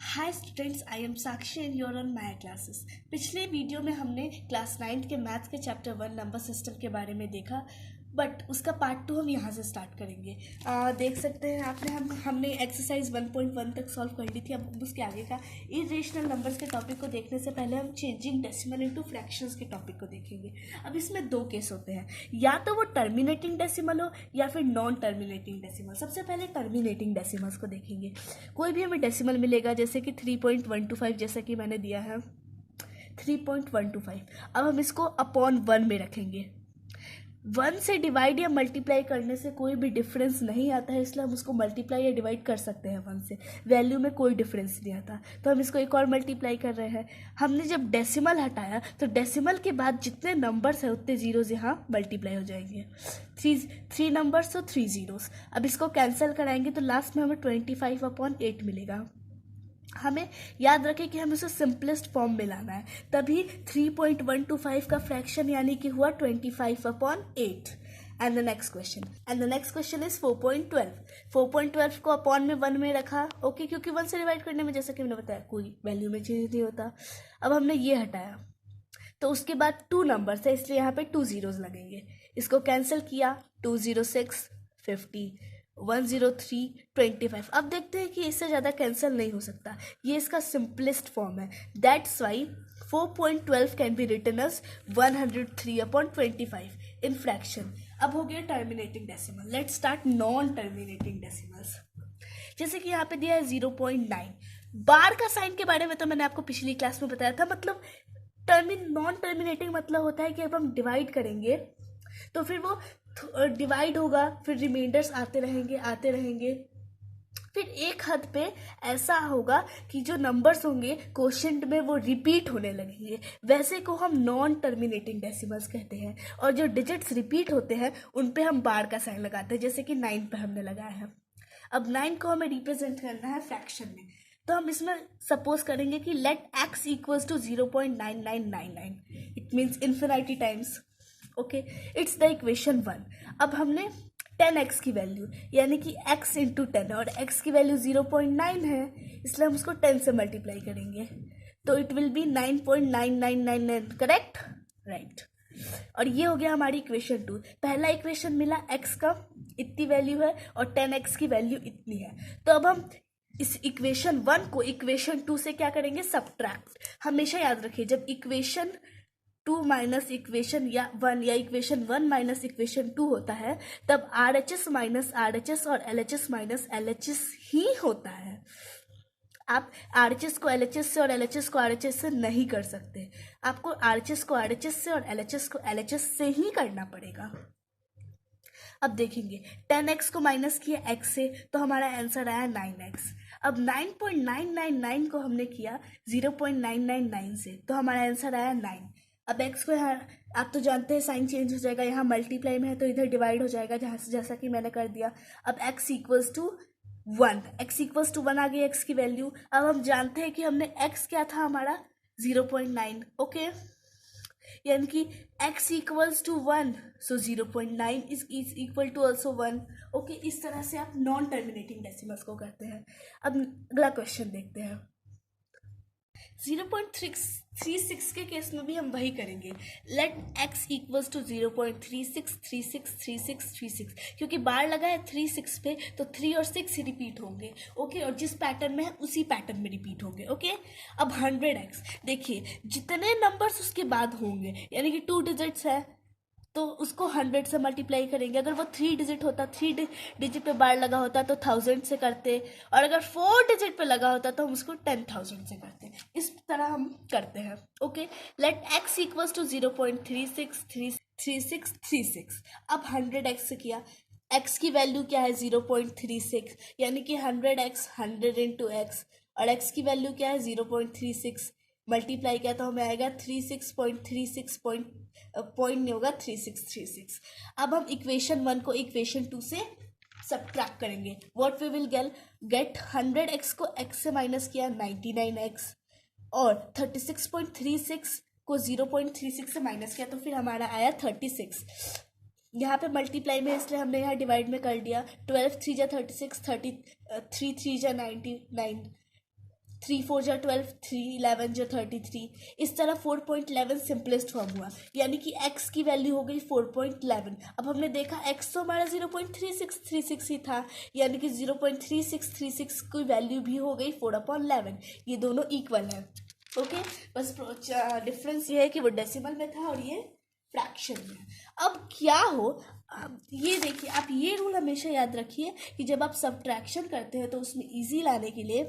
Hi students, I am Sakshi and you're on my classes. पिछले video में हमने class 9 के मैथ्स के चैप्टर 1 नंबर सिस्टम के बारे में देखा, बट उसका पार्ट 2 हम यहाँ से स्टार्ट करेंगे। देख सकते हैं आपने हमने एक्सरसाइज 1.1 तक सॉल्व कर ली थी। अब उसके आगे का इरेशनल नंबर्स के टॉपिक को देखने से पहले हम चेंजिंग डेसिमल इनटू फ्रैक्शंस के टॉपिक को देखेंगे। अब इसमें दो केस होते हैं, या तो वो टर्मिनेटिंग डेसिमल हो या फिर नॉन टर्मिनेटिंग डेसिमल। सबसे पहले टर्मिनेटिंग डेसिमल्स को देखेंगे। कोई भी हमें डेसिमल मिलेगा, जैसे कि 3.125, जैसा कि मैंने दिया है 3.125। अब हम इसको अपॉन 1 में रखेंगे। 1 से डिवाइड या मल्टीप्लाई करने से कोई भी डिफरेंस नहीं आता है, इसलिए हम उसको मल्टीप्लाई या डिवाइड कर सकते हैं 1 से। वैल्यू में कोई डिफरेंस नहीं आता, तो हम इसको एक और मल्टीप्लाई कर रहे हैं। हमने जब डेसिमल हटाया तो डेसिमल के बाद जितने नंबर्स हैं उतने जीरोज यहाँ मल्टीप्लाई हो जाएंगे। थ्री नंबर्स तो 3 जीरोस। अब इसको कैंसिल कराएंगे तो लास्ट में हमें 25/8 मिलेगा। हमें याद रखें कि हमें उसे सिंपलेस्ट फॉर्म में लाना है, तभी 3.125 का फ्रैक्शन यानी कि हुआ 25/8। And the next question is 4.12। 4.12 को अपॉन में 1 में रखा, ओके, क्योंकि 1 से डिवाइड करने में, जैसा कि मैंने बताया, कोई वैल्यू में चेंज नहीं होता। अब हमने ये हटाया तो उसके बाद 2 नंबर्स है, इसलिए यहाँ पे 2 जीरोज लगेंगे। इसको कैंसिल किया, 206 50, 103 25। अब देखते हैं कि इससे ज़्यादा कैंसिल नहीं हो सकता, ये इसका सिंपलेस्ट फॉर्म है। That's why 4.12 can be written as 103/25 in fraction. अब हो गया terminating decimal. Let's start non terminating decimals. जैसे कि यहाँ पे दिया है 0.9। बार का साइन के बारे में तो मैंने आपको पिछली क्लास में बताया था। मतलब नॉन टर्मिनेटिंग मतलब होता है कि अब हम डिवाइड करेंगे तो फिर वो डिवाइड होगा, फिर रिमाइंडर्स आते रहेंगे, फिर एक हद पे ऐसा होगा कि जो नंबर्स होंगे क्वोशिएंट में वो रिपीट होने लगेंगे। वैसे को हम नॉन टर्मिनेटिंग डेसिमल्स कहते हैं। और जो डिजिट्स रिपीट होते हैं उन पे हम बार का साइन लगाते हैं, जैसे कि 9 पे हमने लगाया है। अब 9 को हमें रिप्रेजेंट करना है फ्रैक्शन में, तो हम इसमें सपोज करेंगे कि let x equals to 0.9999। It means infinity times, okay, it's the equation 1। अब हमने 10x की वैल्यू यानी कि x इंटू 10, और x की वैल्यू 0.9 है, इसलिए हम उसको 10 से मल्टीप्लाई करेंगे, तो it will be 9.9999, correct, right. और ये हो गया हमारी इक्वेशन 2। पहला इक्वेशन मिला x का इतनी वैल्यू है और 10x की वैल्यू इतनी है। तो अब हम इस इक्वेशन 1 को इक्वेशन 2 से क्या करेंगे, सब्ट्रैक्ट। हमेशा याद रखिए, जब इक्वेशन 2 माइनस इक्वेशन 1 या इक्वेशन 1 माइनस इक्वेशन 2 होता है, तब RHS माइनस RHS और LHS माइनस LHS ही होता है। आप RHS को LHS से और LHS को RHS से नहीं कर सकते। आपको RHS को RHS से और LHS को LHS से ही करना पड़ेगा। अब देखेंगे 10x को माइनस किया x से, तो हमारा आंसर आया 9x। अब 9.999 को हमने किया 0.999 से, तो हमारा आंसर आया 9। अब x को यहाँ, आप तो जानते हैं साइन चेंज हो जाएगा, यहाँ मल्टीप्लाई में है तो इधर डिवाइड हो जाएगा, जैसा कि मैंने कर दिया। अब x इक्वल्स टू 1 आ गई x की वैल्यू। अब हम जानते हैं कि हमने x क्या था हमारा 0.9, ओके, यानी कि x equals to 1, so 0.9 is equal to also 1, okay. इस तरह से आप नॉन टर्मिनेटिंग डेसिमल्स को करते हैं। अब अगला क्वेश्चन देखते हैं। 0.36 के केस में भी हम वही करेंगे। लेट x इक्वल्स टू 0.36363636, क्योंकि बार लगा है 36 पे, तो 3 और 6 रिपीट होंगे, ओके, और जिस पैटर्न में है उसी पैटर्न में रिपीट होंगे, ओके। अब 100x, देखिए जितने नंबर्स उसके बाद होंगे, यानी कि 2 डिजिट्स है तो उसको 100 से मल्टीप्लाई करेंगे। अगर वो 3 डिजिट होता, 3 डिजिट पे बार लगा होता तो 1000 से करते, और अगर 4 डिजिट पे लगा होता तो हम उसको 10,000 से करते। इस तरह हम करते हैं, okay. Let x equals to 0.363636। अब 100x से किया, x की वैल्यू क्या है 0.36, यानी कि 100x 100 इंटू x, और x की वैल्यू क्या है 0.36, मल्टीप्लाई किया तो हमें आएगा 36.36 पॉइंट नहीं होगा 3636। अब हम इक्वेशन 1 को इक्वेशन 2 से सब्ट्रैक्ट करेंगे। What we will get 100x को x से माइनस किया 99x, और 36.36 को 0.36 से माइनस किया तो फिर हमारा आया 36। यहाँ पे मल्टीप्लाई में इसलिए हमने यहाँ डिवाइड में कर दिया। 12 3 जा 36, 33 3 जा 99, 3 4 जा 12, 3 11 जा 33, इस तरह 4.11 सिंपलेस्ट फॉर्म हुआ, यानी कि x की वैल्यू हो गई 4.11। अब हमने देखा x तो हमारा 0.3636 ही था, यानी कि 0.3636 की वैल्यू भी हो गई 4/11। ये दोनों इक्वल है। ओके, बस डिफरेंस ये है कि वो डेसिमल में था और ये फ्रैक्शन में। अब क्या हो, अब ये देखिए, आप ये रूल हमेशा याद रखिए कि जब आप सब्ट्रैक्शन करते हैं तो उसमें इजी लाने के लिए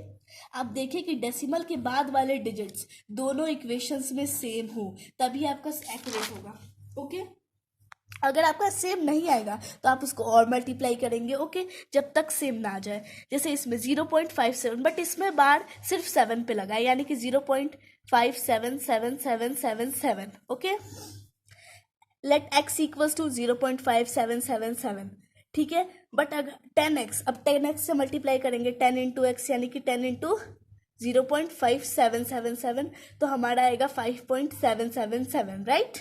आप देखिए कि डेसिमल के बाद वाले डिजिट्स दोनों इक्वेशंस में सेम हो, तभी आपका एक्यूरेट होगा। ओके, अगर आपका सेम नहीं आएगा तो आप उसको और मल्टीप्लाई करेंगे। ओके, जब तक सेम ना आ जाए। जैसे इसमें 0.57, बट इसमें बार सिर्फ 7 पे लगा है, यानी कि 0.577777। Okay, let x equals to 0.5777, ठीक है। बट अगर 10x, अब 10x से मल्टीप्लाई करेंगे 10 इंटू एक्स, यानी कि 10 इंटू 0.5777, तो हमारा आएगा 5.777, राइट।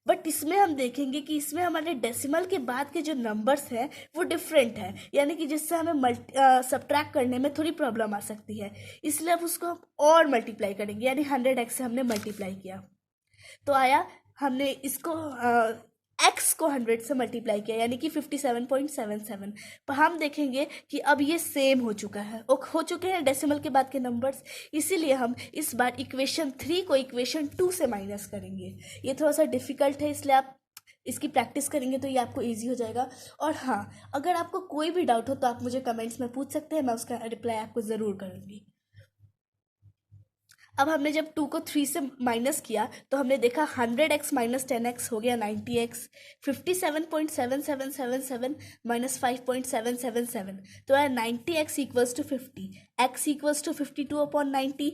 बट इसमें हम देखेंगे कि इसमें हमारे डेसिमल के बाद के जो नंबर्स हैं वो डिफरेंट है, यानी कि जिससे हमें सब्ट्रैक्ट करने में थोड़ी प्रॉब्लम आ सकती है, इसलिए अब उसको और मल्टीप्लाई करेंगे, यानी 100x से हमने मल्टीप्लाई किया तो आया, हमने इसको x को 100 से मल्टीप्लाई किया, यानी कि 57.77। पर हम देखेंगे कि अब ये सेम हो चुका है, हो चुके हैं डेसिमल के बाद के नंबर्स, इसीलिए हम इस बार इक्वेशन 3 को इक्वेशन 2 से माइनस करेंगे। ये थोड़ा सा डिफिकल्ट है, इसलिए आप इसकी प्रैक्टिस करेंगे तो ये आपको ईजी हो जाएगा। और हाँ, अगर आपको कोई भी डाउट हो तो आप मुझे कमेंट्स में पूछ सकते हैं, मैं उसका रिप्लाई आपको ज़रूर करूँगी। अब हमने जब 2 को 3 से माइनस किया तो हमने देखा 100x माइनस 10x हो गया 90x, 57.7777 माइनस 5.777, तो है 90x equals to 50, x equals to 52/90,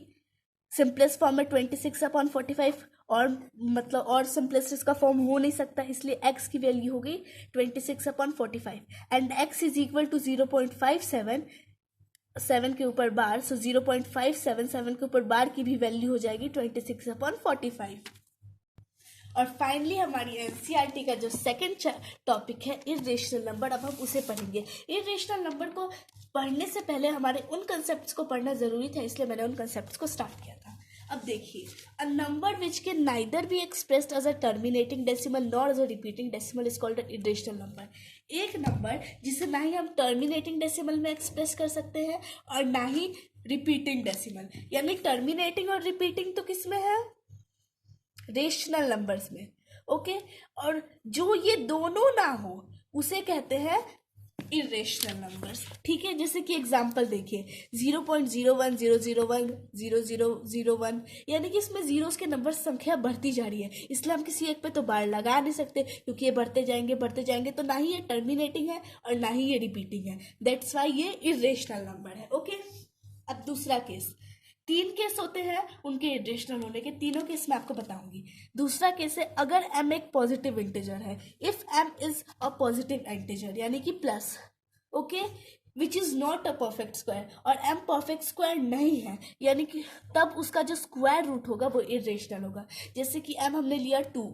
simplest form में 26/45, और मतलब और सिंपलेस्ट इसका फॉर्म हो नहीं सकता, इसलिए x की वैल्यू हो गई 26/45 and x is equal to 0.57 7 के ऊपर बार, सो 0.577 के ऊपर बार की भी वैल्यू हो जाएगी 26/45। और फाइनली हमारी एनसीईआरटी का जो सेकंड टॉपिक है इर्रेशनल नंबर, अब हम उसे पढ़ेंगे। इर्रेशनल नंबर को पढ़ने से पहले हमारे उन कंसेप्ट्स को पढ़ना जरूरी था, इसलिए मैंने उन कंसेप्ट्स को स्टार्ट किया था। अब देखिए, a number which can neither be expressed as a terminating decimal nor as a repeating decimal is called irrational number. एक नंबर जिसे ना ही हम टर्मिनेटिंग डेसिमल में एक्सप्रेस कर सकते हैं और ना ही रिपीटिंग डेसिमल, यानी टर्मिनेटिंग और रिपीटिंग तो किस में है, रेशनल नंबर्स में। ओके, और जो ये दोनों ना हो उसे कहते हैं इरेशनल नंबर्स, ठीक है। जैसे कि एग्जांपल देखिए 0.010010001, यानी कि इसमें जीरोस के नंबर संख्या बढ़ती जा रही है, इसलिए हम किसी एक पे तो बार लगा नहीं सकते, क्योंकि ये बढ़ते जाएंगे तो ना ही ये टर्मिनेटिंग है और ना ही ये रिपीटिंग है, दैट्स वाई ये इरेशनल नंबर है। ओके, अब दूसरा केस, 3 केस होते हैं उनके इरेशनल होने के, तीनों केस मैं आपको बताऊंगी। दूसरा केस है अगर m एक पॉजिटिव इंटीजर है, if m is a positive integer यानी कि plus, okay, which is not a perfect square, और m परफेक्ट स्क्वायर नहीं है, यानी कि तब उसका जो स्क्वायर रूट होगा वो इरेशनल होगा। जैसे कि m हमने लिया 2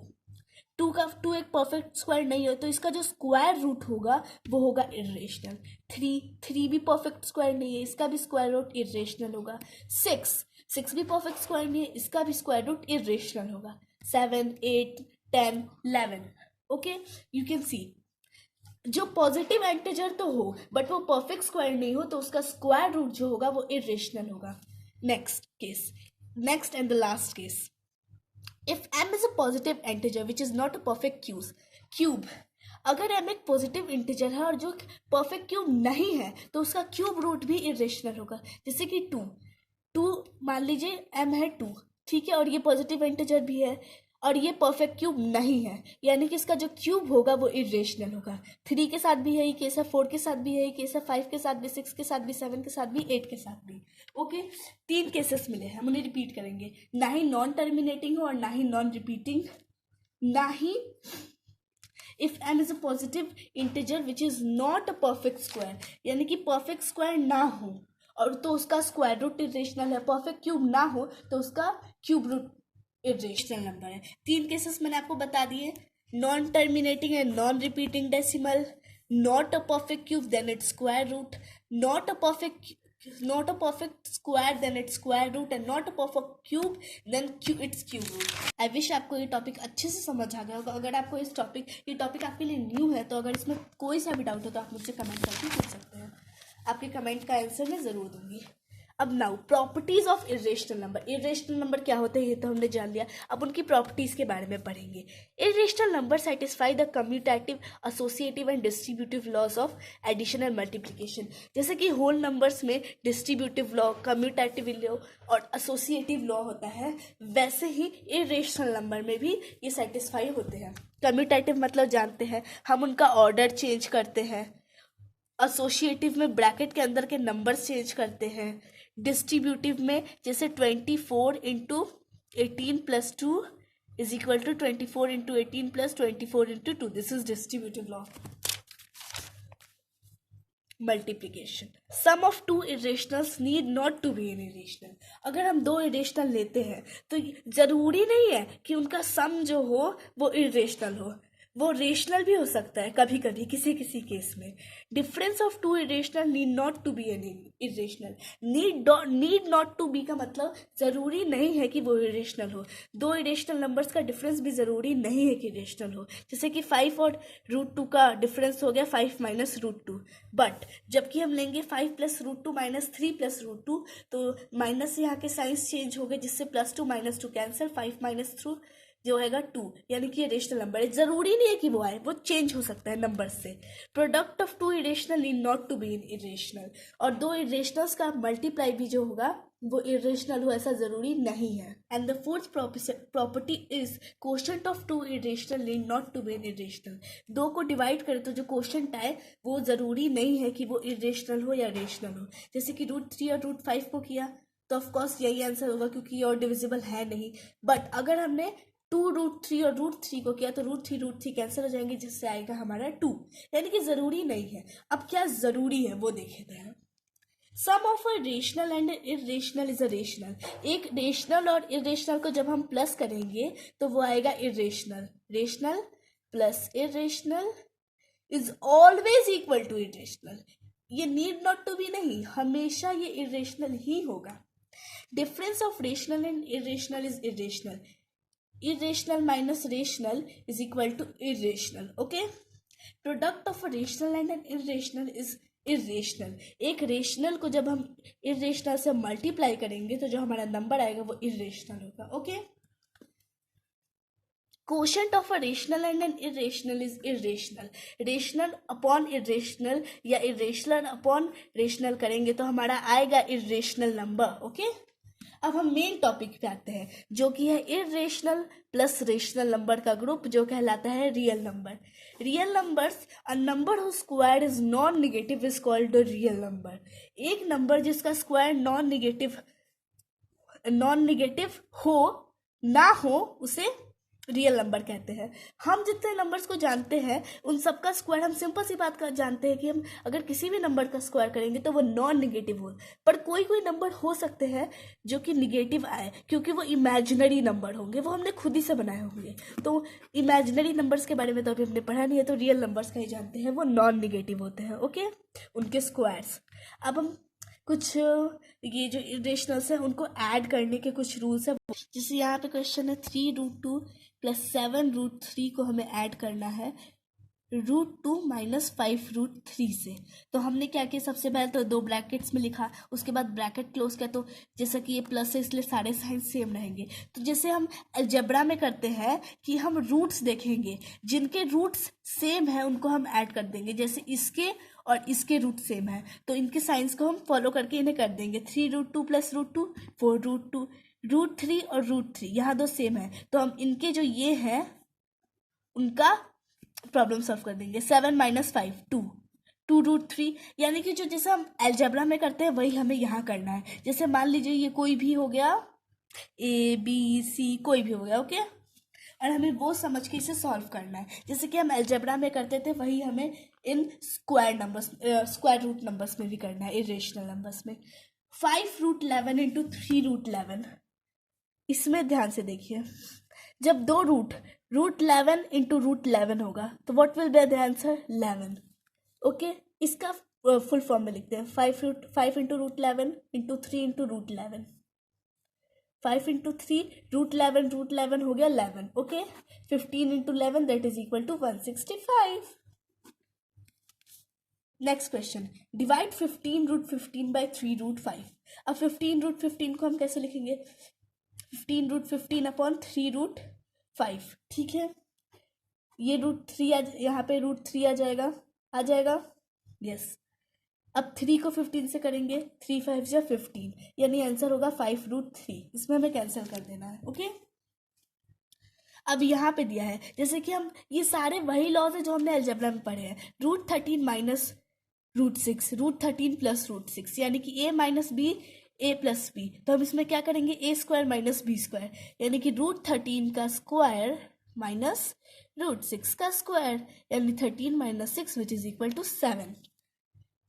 एक परफेक्ट स्क्वायर नहीं हो तो इसका जो स्क्वायर रूट होगा वो होगा इरेशनल। 3 भी परफेक्ट स्क्वायर नहीं है, इसका भी स्क्वायर रूट इरेशनल होगा। 6 भी परफेक्ट स्क्वायर नहीं है, इसका भी स्क्वायर रूट इरेशनल होगा। 7 8 10 11, ओके, यू कैन सी जो पॉजिटिव इंटीजर तो हो बट वो परफेक्ट स्क्वायर नहीं हो तो उसका स्क्वायर रूट जो होगा वो इरेशनल होगा। Next and the last case, if m is a positive integer which is not a perfect cube, अगर m एक पॉजिटिव इंटीजर है और जो परफेक्ट क्यूब नहीं है तो उसका क्यूब रूट भी इरेशनल होगा। जैसे कि 2 मान लीजिए m है 2, ठीक है, और ये पॉजिटिव इंटीजर भी है और ये परफेक्ट क्यूब नहीं है, यानी कि इसका जो क्यूब होगा वो इरेशनल होगा। 3 के साथ भी यही केस है, 4 के साथ भी यही केस है, 5 के साथ भी, 6 के साथ भी, 7 के साथ भी, 8 के साथ भी। ओके, 3 केसेस मिले हैं, हम उन्हें रिपीट करेंगे। ना ही नॉन टर्मिनेटिंग हो और ना ही नॉन रिपीटिंग, ना ही if m is a positive integer which is not a perfect square, यानी कि परफेक्ट स्क्वायर ना हो और तो उसका स्क्वायर रूट इरेशनल है, परफेक्ट क्यूब ना हो तो उसका क्यूब रूट इरेशनल नंबर है। 3 केसेस मैंने आपको बता दिए, non terminating and non repeating decimal, not a perfect cube then its square root, not a perfect not a perfect square then its square root and not a perfect cube then its cube root. I wish आपको ये topic अच्छे से समझ आ गया होगा. अगर आपको ये टॉपिक आपके लिए न्यू है तो अगर इसमें कोई सा भी डाउट हो तो आप मुझसे कमेंट करके पूछ सकते हैं. आपके कमेंट का आंसर मैं ज़रूर दूंगी. अब now properties of irrational number. Irrational number क्या होते हैं ये तो हमने जान लिया. अब उनकी प्रॉपर्टीज के बारे में पढ़ेंगे. Irrational number satisfy the commutative, associative and distributive laws of addition and multiplication. जैसे कि होल नंबर्स में डिस्ट्रीब्यूटिव लॉ, कम्यूटेटिव लॉ और एसोसिएटिव लॉ होता है, वैसे ही इरेशनल नंबर में भी ये सेटिस्फाई होते हैं. कम्यूटेटिव मतलब जानते हैं हम, उनका ऑर्डर चेंज करते हैं. एसोसिएटिव में ब्रैकेट के अंदर के नंबर्स चेंज करते हैं. डिस्ट्रीब्यूटिव में जैसे 24 into 18 plus 2 is equal to 24 into 18 plus 24 into 2. This is distributive law. Multiplication. Sum of two irrationals need not to be an irrational. अगर हम दो इरेशनल लेते हैं तो जरूरी नहीं है कि उनका सम जो हो वो इरेशनल हो, वो रेशनल भी हो सकता है कभी कभी किसी किसी केस में. Difference of two irrational need not to be an irrational. Need not to be का मतलब जरूरी नहीं है कि वो इरेशनल हो. दो इरेशनल नंबर्स का डिफरेंस भी जरूरी नहीं है कि इरेशनल हो. जैसे कि 5 और √2 का डिफरेंस हो गया 5 माइनस √2. बट जबकि हम लेंगे 5 प्लस √2 माइनस 3 प्लस √2 तो माइनस यहाँ के साइंस चेंज हो गए जिससे +2 -2 कैंसिल. 5 माइनस 2 जो होगा 2, यानी कि ये रेशनल नंबर है. जरूरी नहीं है कि वो आए, वो चेंज हो सकता है नंबर से. Product of two irrational need not to be in irrational. और दो इरेशनल्स का मल्टीप्लाई भी जो होगा वो इरेशनल हो ऐसा जरूरी नहीं है. And the fourth property is quotient of two irrational need not to be in irrational. दो को डिवाइड करें तो जो क्वोशंट आए वो जरूरी नहीं है कि वो इरेशनल हो या रेशनल हो. जैसे कि √3 और √5 को किया तो ऑफकोर्स यही आंसर होगा क्योंकि ये और डिविजिबल है नहीं. बट अगर हमने 2√3 और √3 को किया तो √3 कैंसिल हो जाएंगे जिससे आएगा हमारा 2. यानी कि जरूरी नहीं है. अब क्या जरूरी है वो देखते हैं. Sum of a rational and irrational is a rational. एक रेशनल और इरेशनल को जब हम प्लस करेंगे तो वो आएगा irrational. Rational plus irrational is always equal to irrational. ये नीड नॉट टू बी नहीं, हमेशा ये इरेशनल ही होगा. Difference of rational and irrational is irrational. irrational minus rational is equal to irrational. Okay, product of a rational and an irrational is irrational. एक rational को जब हम irrational से मल्टीप्लाई करेंगे तो जो हमारा नंबर आएगा वो irrational होगा. Okay, quotient of a rational and an irrational is irrational. rational upon irrational या irrational upon rational करेंगे तो हमारा आएगा irrational नंबर. ओके, अब हम मेन टॉपिक पे आते हैं जो कि है इरेशनल प्लस रेशनल नंबर का ग्रुप जो कहलाता है real number. Real numbers, a number who square is non negative is called the real number. एक नंबर जिसका स्क्वायर नॉन नेगेटिव हो ना हो उसे रियल नंबर कहते हैं. हम जितने नंबर्स को जानते हैं उन सबका स्क्वायर, हम सिंपल सी बात का जानते हैं कि हम अगर किसी भी नंबर का स्क्वायर करेंगे तो वो नॉन निगेटिव हो. पर कोई कोई नंबर हो सकते हैं जो कि निगेटिव आए क्योंकि वो इमेजिनरी नंबर होंगे, वो हमने खुद ही से बनाए होंगे. तो इमेजिनरी नंबर्स के बारे में तो अभी हमने पढ़ा नहीं है, तो रियल नंबर्स का ही जानते हैं, वो नॉन निगेटिव होते हैं. ओके, उनके स्क्वायर्स. अब हम कुछ ये जो इरेशनल्स हैं उनको ऐड करने के कुछ रूल्स है. जैसे यहाँ पे क्वेश्चन है 3√2 प्लस 7√3 को हमें ऐड करना है √2 माइनस 5√3 से. तो हमने क्या किया, सबसे पहले तो 2 ब्रैकेट्स में लिखा, उसके बाद ब्रैकेट क्लोज किया. तो जैसा कि ये प्लस है इसलिए सारे साइन सेम रहेंगे. तो जैसे हम अलजेब्रा में करते हैं कि हम रूट्स देखेंगे, जिनके रूट्स सेम है उनको हम ऐड कर देंगे. जैसे इसके और इसके रूट सेम है तो इनके साइंस को हम फॉलो करके इन्हें कर देंगे. 3√2 प्लस √2 4√2. √3 और √3 यहाँ दो सेम है तो हम इनके जो ये है उनका प्रॉब्लम सॉल्व कर देंगे. 7 माइनस 5 2 √3. यानी कि जो जैसे हम अलजेब्रा में करते हैं वही हमें यहाँ करना है. जैसे मान लीजिए ये कोई भी हो गया, ABC कोई भी हो गया. ओके, और हमें वो समझ के इसे सॉल्व करना है. जैसे कि हम अलजेब्रा में करते थे वही हमें इन स्क्वायर रूट नंबर्स में भी करना है, इरेशनल नंबर्स में. 5√11 इंटू 3√11. इसमें ध्यान से देखिए, जब दो √11 इंटू √11 होगा तो what will be the answer 11. Okay, इसका फुल फॉर्म में लिखते हैं, 5 into root 11 into 3 into root 11, 5 into 3 root 11 हो गया 11, okay. 15 into 11 that is equal to 165। Next question, divide 15 root 15 by 3 root 5। अब 15 रूट 15 को हम कैसे लिखेंगे, 15 रूट 15 अपॉन 3 रूट 5, ठीक है। ये रूट 3 यहाँ पे रूट 3 आ जाएगा, यस। अब 3 को 15 से करेंगे, 3 5 या 15, यानी आंसर होगा 5 रूट 3। इसमें हमें कैंसिल कर देना है, ओके। अब यहाँ पे दिया है, जैसे कि हम ये सारे वही लॉज है जो हमने अलजेब्रा में पढ़े हैं, root 13 minus root 6, root 13 plus root 6, यानी कि a minus b a plus b. तो हम इसमें क्या करेंगे, a square minus b square, यानी कि रूट 13 का स्क्वायर माइनस रूट 6 का स्क्वायर, यानी 13 minus 6 which is equal to 7।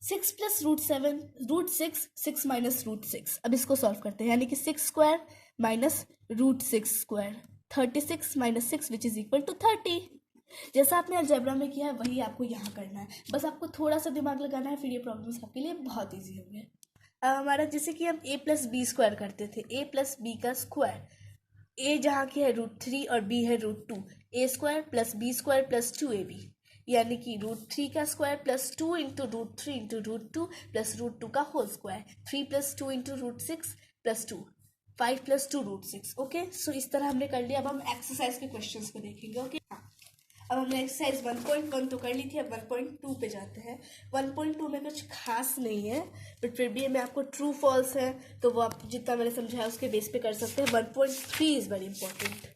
6 plus root 7 root 6, 6 minus root 6। अब इसको सॉल्व करते हैं, यानी कि 6 square minus root 6 square, 36 minus 6 which is equal to 30। जैसा आपने अलजेब्रा में किया है वही आपको यहाँ करना है, बस आपको थोड़ा सा दिमाग लगाना है, फिर ये प्रॉब्लम्स आपके लिए बहुत ईजी होंगे। अब हमारा जैसे कि हम a प्लस बी स्क्वायर करते थे, a प्लस बी का स्क्वायर, a जहाँ की है रूट 3 और b है root 2, a square plus B square plus 2ab, यानी कि रूट 3 का square plus 2 into root 3 into root 2 plus root 2 का whole square, 3 plus 2 into root 6 plus 2, 5 plus 2 root 6, okay. So इस तरह हमने कर लिया। अब हम एक्सरसाइज के क्वेश्चंस को देखेंगे, ओके। हाँ, अब हमने एक्सरसाइज 1.1 तो कर ली थी, अब 1.2 पे जाते हैं। 1.2 में कुछ खास नहीं है, बट फिर भी मैं आपको ट्रू फॉल्स है तो वो आप जितना मैंने समझाया उसके बेस पे कर सकते हैं। 1.3 इज वेरी इंपॉर्टेंट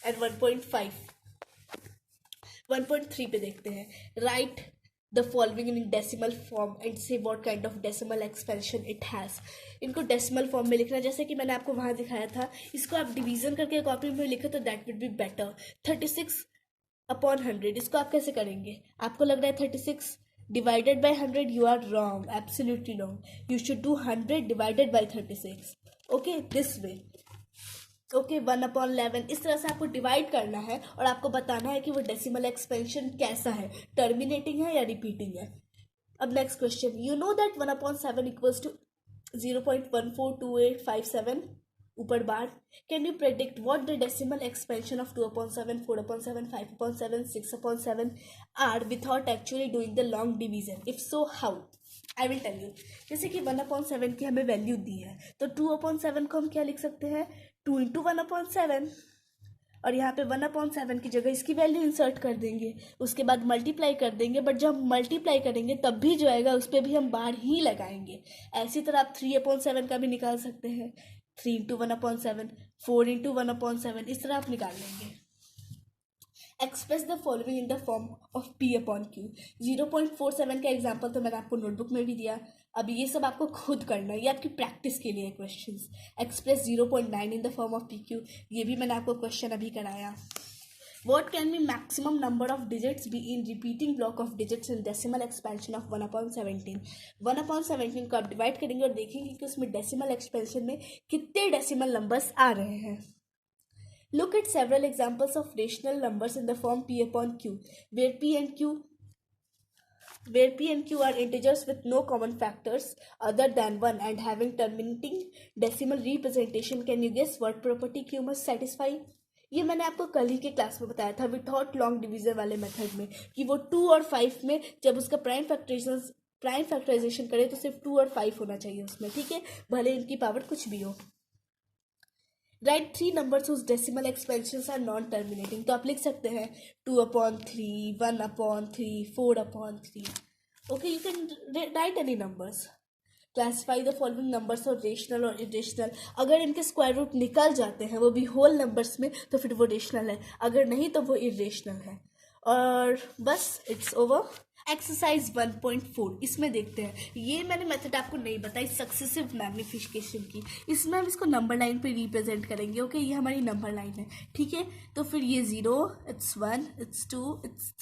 एंड 1.5। 1.3 पे देखते हैं, write the following in decimal form and say what kind of decimal expansion it has. इनको डेसिमल फॉर्म में लिखना, जैसे कि मैंने आपको वहाँ दिखाया था। इसको आप डिवीजन करके कॉपी में लिखे तो that would be better. 36 upon 100, इसको आप कैसे करेंगे, आपको लग रहा है 36 divided by 100, you are wrong, absolutely wrong. You should do 100 divided by 36, okay, this way, okay. 1/11 इस तरह से आपको डिवाइड करना है और आपको बताना है कि वो डेसिमल एक्सपेंशन कैसा है, टर्मिनेटिंग है या रिपीटिंग है। अब next question, you know that 1/7 equals to 0.142857 ऊपर bar. Can you predict what the decimal expansion of 2/7, 4/7, 5/7, 6/7 are without actually doing the long division, if so how. I will tell you. जैसे कि 1/7 की हमें value दी है, तो 2/7 को हम क्या लिख सकते हैं, 2 इंटू 1/7, और यहाँ पे 1/7 की जगह इसकी वैल्यू इंसर्ट कर देंगे, उसके बाद मल्टीप्लाई कर देंगे। बट जब मल्टीप्लाई करेंगे तब भी जो आएगा उस पर भी हम बार ही लगाएंगे। ऐसी तरह आप 3/7 का भी निकाल सकते हैं, 3 इंटू 1/7, 4 इंटू 1/7, इस तरह आप निकाल लेंगे। Express the following in the form of P/Q। 0.47 का एग्जाम्पल तो मैंने आपको नोटबुक में भी दिया। अब ये सब आपको खुद करना है, ये आपकी प्रैक्टिस के लिए questions. Express 0.9 in the form of PQ, ये भी मैंने आपको क्वेश्चन अभी कराया। What can be maximum number of digits be in repeating block of digits in decimal expansion of 1/17? 1/17 को आप डिवाइड करेंगे और देखेंगे कि उसमें डेसिमल एक्सपेंशन में कितने डेसिमल नंबर्स आ रहे हैं। Look at several examples of rational numbers in the form P/Q, where P and Q are integers with no common factors other than 1 and having terminating decimal representation. Can you guess what property Q must satisfy? ये मैंने आपको कल ही के class में बताया था without long division वाले method में, कि वो 2 और 5 में जब उसका प्राइम फैक्टराइजेशन करे तो सिर्फ 2 और 5 होना चाहिए उसमें, ठीक है, भले इनकी पावर कुछ भी हो। Write 3 numbers whose decimal expansions are non terminating, तो आप लिख सकते हैं 2/3, 1/3, 4/3, ओके। You can write any numbers. Classify the following numbers और रेशनल और इरेशनल। अगर इनके स्क्वायर रूट निकल जाते हैं वो भी होल नंबर्स में तो फिर वो रेशनल है, अगर नहीं तो वो इरेशनल है। और बस इट्स ओवर। एक्सरसाइज 1.4 इसमें देखते हैं, ये मैंने मेथड आपको नहीं बताई सक्सेसिव मैग्निफिकेशन की। इसमें हम इसको नंबर लाइन पे रिप्रेजेंट करेंगे, ओके। ये हमारी नंबर लाइन है, ठीक है। तो फिर ये 0, it's 1, it's 2, it's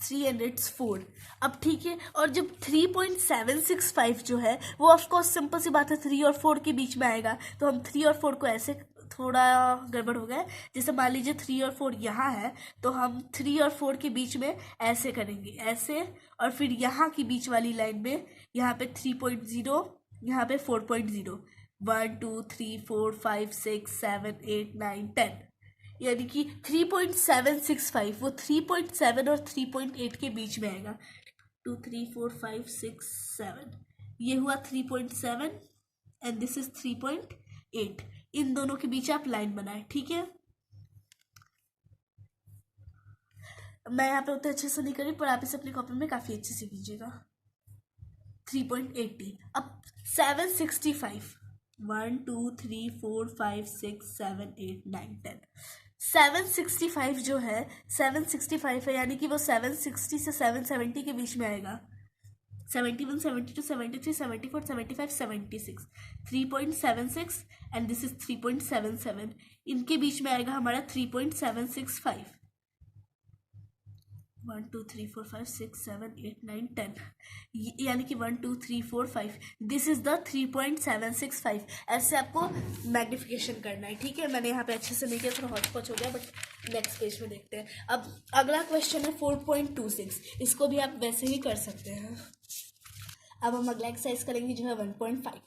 3 and it's 4। अब ठीक है, और जब 3.765 जो है वो ऑफकोर्स सिंपल सी बात है 3 और 4 के बीच में आएगा, तो हम 3 और 4 को ऐसे थोड़ा गड़बड़ हो गया है। जैसे मान लीजिए 3 और 4 यहाँ है, तो हम 3 और 4 के बीच में ऐसे करेंगे, ऐसे, और फिर यहाँ की बीच वाली लाइन में यहाँ पे 3.0, यहाँ पे 4.0, 1 2 3 4 5 6 7 8 9 10, यानी कि 3.765 वो 3.7 और 3.8 के बीच में आएगा। 2 3 4 5 6 7, ये हुआ 3.7 एंड दिस इज 3.8। इन दोनों के बीच आप लाइन बनाए, ठीक है। मैं यहाँ पे उतने अच्छे से नहीं करी, पर आप इसे अपनी कॉपी में काफी अच्छे से कीजिएगा। 3.80। अब 765, 1 2 3 4 5 6 7 8 9 10, 765 जो है 765 है, यानी कि वो 760 से 770 के बीच में आएगा। 71 72 73 74 75 76, 3.76 एंड दिस इज 3.77, इनके बीच में आएगा हमारा 3.765। 1 2 3 4 5 6 7 8 9 10, यानी कि 1 2 3 4 5, दिस इज द 3.765। ऐसे आपको मैग्निफिकेशन करना है, ठीक है। मैंने यहाँ पे अच्छे से नहीं किया, थोड़ा हौच-पौच हो गया, बट नेक्स्ट पेज में देखते हैं। अब अगला क्वेश्चन है 4.26, इसको भी आप वैसे ही कर सकते हैं। अब हम अगला एक्सरसाइज करेंगे जो है 1.5,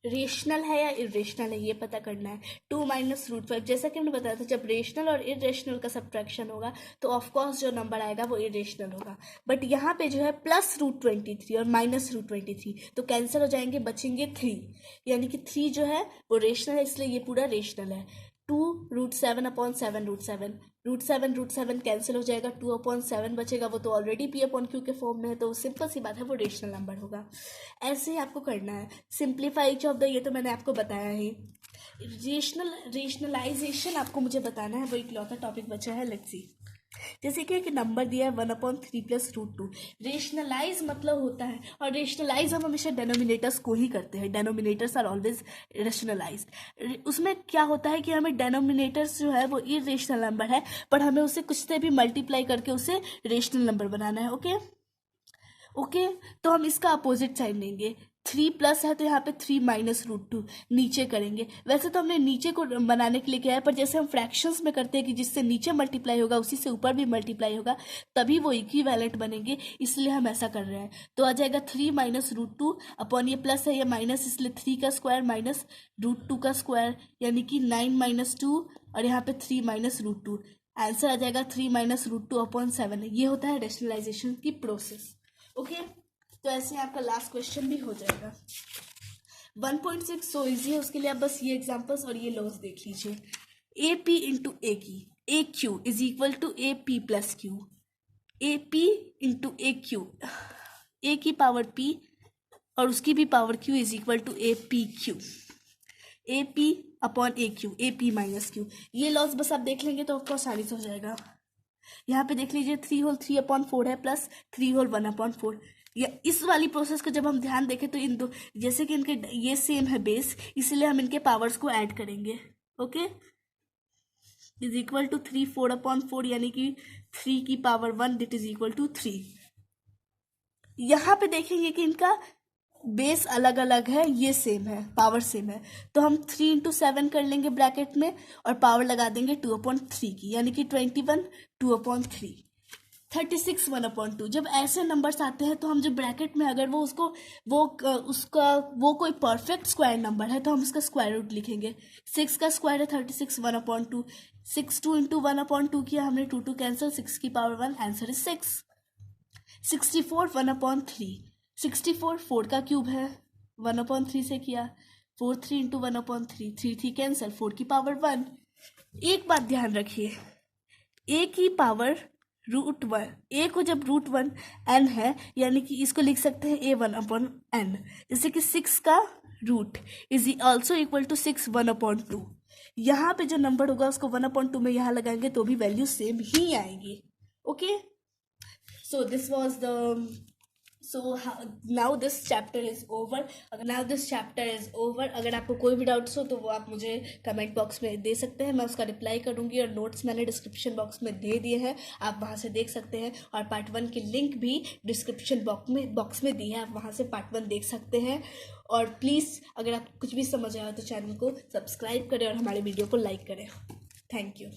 रेशनल है या इरेशनल है ये पता करना है। 2 माइनस रूट 5, जैसा कि हमने बताया था, जब रेशनल और इरेशनल का सब्ट्रैक्शन होगा तो ऑफकोर्स जो नंबर आएगा वो इरेशनल होगा। बट यहाँ पे जो है प्लस रूट 23 और माइनस रूट 23 तो कैंसिल हो जाएंगे, बचेंगे 3, यानी कि 3 जो है वो रेशनल है, इसलिए ये पूरा रेशनल है। 2 root 7 upon 7 root 7, root 7 cancel हो जाएगा, 2 अपॉन 7 बचेगा, वो तो ऑलरेडी पी अपॉन क्यू के फॉर्म में है, तो सिंपल सी बात है वो रेशनल नंबर होगा। ऐसे ही आपको करना है। सिंप्लीफाई ईच ऑफ द, ये तो मैंने आपको बताया ही। रेशनलाइजेशन आपको मुझे बताना है, वो इकलौता टॉपिक बचा है। लेट्स सी, जैसे कि एक नंबर दिया है 1/3 प्लस रूट 2, रेशनलाइज मतलब होता है, और रेशनलाइज हम हमेशा डेनोमिनेटर्स को ही करते हैं, डेनोमिनेटर्स आर ऑलवेज रेशनलाइज्ड। उसमें क्या होता है कि हमें डेनोमिनेटर्स जो है वो इरेशनल नंबर है, पर हमें उसे कुछ से भी मल्टीप्लाई करके उसे रेशनल नंबर बनाना है। ओके, तो हम इसका अपोजिट साइड लेंगे। 3 प्लस है तो यहाँ पे 3 माइनस रूट 2 नीचे करेंगे। वैसे तो हमने नीचे को बनाने के लिए किया है, पर जैसे हम फ्रैक्शंस में करते हैं कि जिससे नीचे मल्टीप्लाई होगा उसी से ऊपर भी मल्टीप्लाई होगा, तभी वो इक्विवेलेंट बनेंगे, इसलिए हम ऐसा कर रहे हैं। तो आ जाएगा 3 माइनस रूट 2 अपॉन, ये प्लस है ये माइनस, इसलिए 3 का स्क्वायर माइनस रूट 2 का स्क्वायर, यानी कि 9 माइनस 2, और यहाँ पे 3 माइनस रूट 2। आंसर आ जाएगा 3 माइनस रूट 2 अपॉन 7। ये होता है रेशनलाइजेशन की प्रोसेस। ओके, तो ऐसे आपका लास्ट क्वेश्चन भी हो जाएगा। 1.6 सो इजी है, उसके लिए आप बस ये एग्जांपल्स और ये लॉस देख लीजिए। ए पी इंटू ए की, A Q is equal to A P plus Q, A P into A Q, A की पावर पी और उसकी भी power Q is equal to A P Q, A P upon A Q, A P minus Q. ये laws बस आप देख लेंगे तो आपको आसानी से हो जाएगा। यहाँ पे देख लीजिए 3 होल 3/4 है प्लस 3 होल 1/4। या इस वाली प्रोसेस को जब हम ध्यान देखें तो इन दो, जैसे कि इनके ये सेम है बेस, इसलिए हम इनके पावर्स को ऐड करेंगे। ओके, इज इक्वल टू 3 4/4, यानी कि 3 की power 1 that is equal to 3। यहाँ पे देखेंगे कि इनका बेस अलग अलग है, ये सेम है, पावर सेम है, तो हम 3 इंटू 7 कर लेंगे ब्रैकेट में और पावर लगा देंगे 2/3 की, यानी कि 21 2/3, 36 1/2। जब ऐसे नंबर्स आते हैं तो हम जो ब्रैकेट में अगर वो कोई परफेक्ट स्क्वायर नंबर है तो हम उसका स्क्वायर रूट लिखेंगे। 6 का स्क्वायर है 36 1/2, 6 2 इंटू 1/2 किया हमने, 2 2 कैंसिल, 6 की पावर 1, आंसर इज 6। 64 1/3, 64 4 का क्यूब है, 1/3 से किया, 4 3 इंटू 1/3, 3 3 कैंसिल, 4 की पावर 1। एक बात ध्यान रखिए, ए की पावर रूट 1, ए को जब रूट 1 n है, यानी कि इसको लिख सकते हैं a1/n, जैसे कि 6 का root is also equal to 6 1/2। यहाँ पे जो नंबर होगा उसको 1/2 में यहाँ लगाएंगे तो भी वैल्यू सेम ही आएगी। Okay, so this was the so now this chapter is over. अगर आपको कोई भी डाउट्स हो तो वो आप मुझे कमेंट बॉक्स में दे सकते हैं, मैं उसका रिप्लाई करूँगी। और नोट्स मैंने डिस्क्रिप्शन बॉक्स में दे दिए हैं, आप वहाँ से देख सकते हैं। और पार्ट 1 की लिंक भी डिस्क्रिप्शन बॉक्स में दी है, आप वहाँ से पार्ट 1 देख सकते हैं। और प्लीज़ अगर आप कुछ भी समझ आया तो चैनल को सब्सक्राइब करें और हमारे वीडियो को लाइक करें। Thank you.